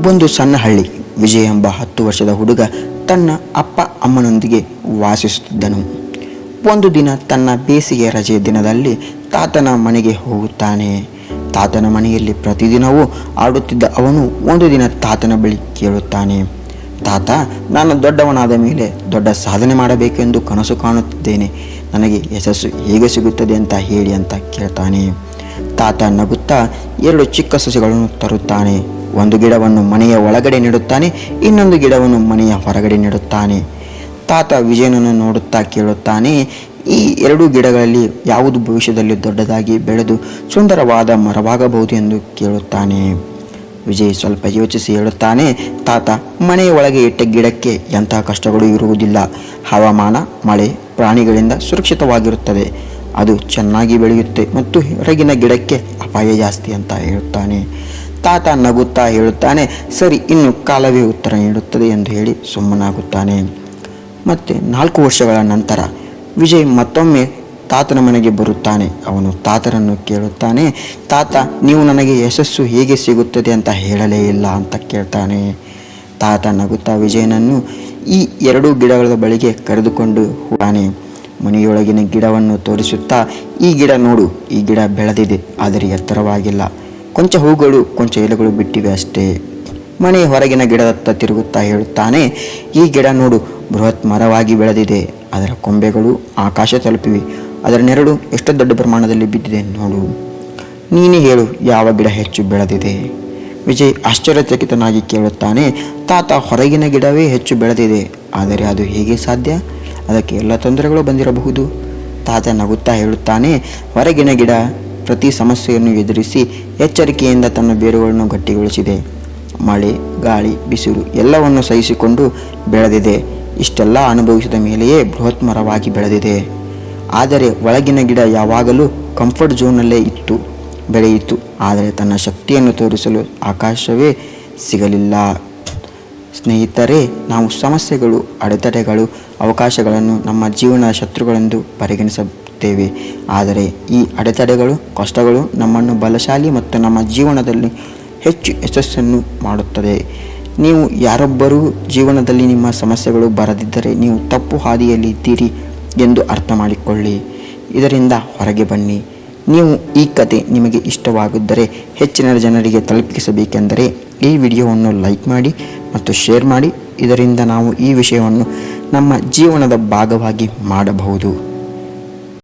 ಒಂದು ಸಣ್ಣ ಹಳ್ಳಿ. ವಿಜಯ್ ಎಂಬ 10 ವರ್ಷದ ಹುಡುಗ ತನ್ನ ಅಪ್ಪ ಅಮ್ಮನೊಂದಿಗೆ ವಾಸಿಸುತ್ತಿದ್ದನು. ಒಂದು ದಿನ ತನ್ನ ಬೇಸಿಗೆ ರಜೆ ದಿನದಲ್ಲಿ ತಾತನ ಮನೆಗೆ ಹೋಗುತ್ತಾನೆ. ತಾತನ ಮನೆಯಲ್ಲಿ ಪ್ರತಿದಿನವೂ ಆಡುತ್ತಿದ್ದ ಅವನು ಒಂದು ದಿನ ತಾತನ ಬಳಿ ಕೇಳುತ್ತಾನೆ, ತಾತ, ನಾನು ದೊಡ್ಡವನಾದ ಮೇಲೆ ದೊಡ್ಡ ಸಾಧನೆ ಮಾಡಬೇಕೆಂದು ಕನಸು ಕಾಣುತ್ತಿದ್ದೇನೆ. ನನಗೆ ಯಶಸ್ಸು ಹೇಗೆ ಸಿಗುತ್ತದೆ ಅಂತ ಹೇಳಿ ಅಂತ ಕೇಳ್ತಾನೆ. ತಾತ ನಗುತ್ತಾ 2 ಚಿಕ್ಕ ಸಸಿಗಳನ್ನು ತರುತ್ತಾನೆ. ಒಂದು ಗಿಡವನ್ನು ಮನೆಯ ಒಳಗಡೆ ನೆಡುತ್ತಾನೆ, ಇನ್ನೊಂದು ಗಿಡವನ್ನು ಮನೆಯ ಹೊರಗಡೆ ನೆಡುತ್ತಾನೆ. ತಾತ ವಿಜಯನನ್ನು ನೋಡುತ್ತಾ ಕೇಳುತ್ತಾನೆ, ಈ 2 ಗಿಡಗಳಲ್ಲಿ ಯಾವುದು ಭವಿಷ್ಯದಲ್ಲಿ ದೊಡ್ಡದಾಗಿ ಬೆಳೆದು ಸುಂದರವಾದ ಮರವಾಗಬಹುದು ಎಂದು ಕೇಳುತ್ತಾನೆ. ವಿಜಯ್ ಸ್ವಲ್ಪ ಯೋಚಿಸಿ ಹೇಳುತ್ತಾನೆ, ತಾತ, ಮನೆಯ ಒಳಗೆ ಇಟ್ಟ ಗಿಡಕ್ಕೆ ಎಂತಹ ಕಷ್ಟಗಳು ಇರುವುದಿಲ್ಲ. ಹವಾಮಾನ, ಮಳೆ, ಪ್ರಾಣಿಗಳಿಂದ ಸುರಕ್ಷಿತವಾಗಿರುತ್ತದೆ. ಅದು ಚೆನ್ನಾಗಿ ಬೆಳೆಯುತ್ತೆ ಮತ್ತು ಹೊರಗಿನ ಗಿಡಕ್ಕೆ ಅಪಾಯ ಜಾಸ್ತಿ ಅಂತ ಹೇಳುತ್ತಾನೆ. ತಾತ ನಗುತ್ತಾ ಹೇಳುತ್ತಾನೆ, ಸರಿ, ಇನ್ನು ಕಾಲವೇ ಉತ್ತರ ನೀಡುತ್ತದೆ ಎಂದು ಹೇಳಿ ಸುಮ್ಮನಾಗುತ್ತಾನೆ. ಮತ್ತೆ 4 ವರ್ಷಗಳ ನಂತರ ವಿಜಯ್ ಮತ್ತೊಮ್ಮೆ ತಾತನ ಮನೆಗೆ ಬರುತ್ತಾನೆ. ಅವನು ತಾತನನ್ನು ಕೇಳುತ್ತಾನೆ, ತಾತ, ನೀವು ನನಗೆ ಯಶಸ್ಸು ಹೇಗೆ ಸಿಗುತ್ತದೆ ಅಂತ ಹೇಳಲೇ ಇಲ್ಲ ಅಂತ ಕೇಳ್ತಾನೆ. ತಾತ ನಗುತ್ತಾ ವಿಜಯನನ್ನು ಈ 2 ಗಿಡಗಳ ಬಳಿಗೆ ಕರೆದುಕೊಂಡು ಹೋಗುತ್ತಾನೆ. ಮನೆಯೊಳಗಿನ ಗಿಡವನ್ನು ತೋರಿಸುತ್ತಾ, ಈ ಗಿಡ ನೋಡು, ಈ ಗಿಡ ಬೆಳೆದಿದೆ, ಆದರೆ ಎತ್ತರವಾಗಿಲ್ಲ. ಕೊಂಚ ಹೂಗಳು, ಕೊಂಚ ಎಲೆಗಳು ಬಿಟ್ಟಿವೆ ಅಷ್ಟೇ. ಮನೆಯ ಹೊರಗಿನ ಗಿಡದತ್ತ ತಿರುಗುತ್ತಾ ಹೇಳುತ್ತಾನೆ, ಈ ಗಿಡ ನೋಡು, ಬೃಹತ್ ಮರವಾಗಿ ಬೆಳೆದಿದೆ. ಅದರ ಕೊಂಬೆಗಳು ಆಕಾಶ ತಲುಪಿವೆ. ಅದರ ನೆರಳು ಎಷ್ಟು ದೊಡ್ಡ ಪ್ರಮಾಣದಲ್ಲಿ ಬಿದ್ದಿದೆ ನೋಡು. ನೀನೇ ಹೇಳು, ಯಾವ ಗಿಡ ಹೆಚ್ಚು ಬೆಳೆದಿದೆ? ವಿಜಯ್ ಆಶ್ಚರ್ಯಚಕಿತನಾಗಿ ಕೇಳುತ್ತಾನೆ, ತಾತ, ಹೊರಗಿನ ಗಿಡವೇ ಹೆಚ್ಚು ಬೆಳೆದಿದೆ, ಆದರೆ ಅದು ಹೇಗೆ ಸಾಧ್ಯ? ಅದಕ್ಕೆ ಎಲ್ಲ ತೊಂದರೆಗಳು ಬಂದಿರಬಹುದು. ತಾತ ನಗುತ್ತಾ ಹೇಳುತ್ತಾನೆ, ಹೊರಗಿನ ಗಿಡ ಪ್ರತಿ ಸಮಸ್ಯೆಯನ್ನು ಎದುರಿಸಿ ಎಚ್ಚರಿಕೆಯಿಂದ ತನ್ನ ಬೇರುಗಳನ್ನು ಗಟ್ಟಿಗೊಳಿಸಿದೆ. ಮಳೆ, ಗಾಳಿ, ಬಿಸಿಲು ಎಲ್ಲವನ್ನು ಸಹಿಸಿಕೊಂಡು ಬೆಳೆದಿದೆ. ಇಷ್ಟೆಲ್ಲ ಅನುಭವಿಸಿದ ಮೇಲೆಯೇ ಬೃಹತ್ ಮರವಾಗಿ ಬೆಳೆದಿದೆ. ಆದರೆ ಒಳಗಿನ ಗಿಡ ಯಾವಾಗಲೂ ಕಂಫರ್ಟ್ ಝೋನ್ನಲ್ಲೇ ಬೆಳೆಯಿತು. ಆದರೆ ತನ್ನ ಶಕ್ತಿಯನ್ನು ತೋರಿಸಲು ಆಕಾಶವೇ ಸಿಗಲಿಲ್ಲ. ಸ್ನೇಹಿತರೆ, ನಾವು ಸಮಸ್ಯೆಗಳು, ಅಡೆತಡೆಗಳು, ಅವಕಾಶಗಳನ್ನು ನಮ್ಮ ಜೀವನದ ಶತ್ರುಗಳೆಂದು ಪರಿಗಣಿಸುತ್ತೇವೆ. ಆದರೆ ಈ ಅಡೆತಡೆಗಳು, ಕಷ್ಟಗಳು ನಮ್ಮನ್ನು ಬಲಶಾಲಿ ಮತ್ತು ನಮ್ಮ ಜೀವನದಲ್ಲಿ ಹೆಚ್ಚು ಯಶಸ್ಸನ್ನು ಮಾಡುತ್ತದೆ. ನೀವು ಯಾರೊಬ್ಬರೂ ಜೀವನದಲ್ಲಿ ನಿಮ್ಮ ಸಮಸ್ಯೆಗಳು ಬರದಿದ್ದರೆ ನೀವು ತಪ್ಪು ಹಾದಿಯಲ್ಲಿ ಇದ್ದೀರಿ ಎಂದು ಅರ್ಥ ಮಾಡಿಕೊಳ್ಳಿ. ಇದರಿಂದ ಹೊರಗೆ ಬನ್ನಿ. ನೀವು ಈ ಕತೆ ನಿಮಗೆ ಇಷ್ಟವಾಗಿದ್ದರೆ ಹೆಚ್ಚಿನ ಜನರಿಗೆ ತಲುಪಿಸಬೇಕೆಂದರೆ ಈ ವಿಡಿಯೋವನ್ನು ಲೈಕ್ ಮಾಡಿ ಮತ್ತು ಶೇರ್ ಮಾಡಿ. ಇದರಿಂದ ನಾವು ಈ ವಿಷಯವನ್ನು ನಮ್ಮ ಜೀವನದ ಭಾಗವಾಗಿ ಮಾಡಬಹುದು.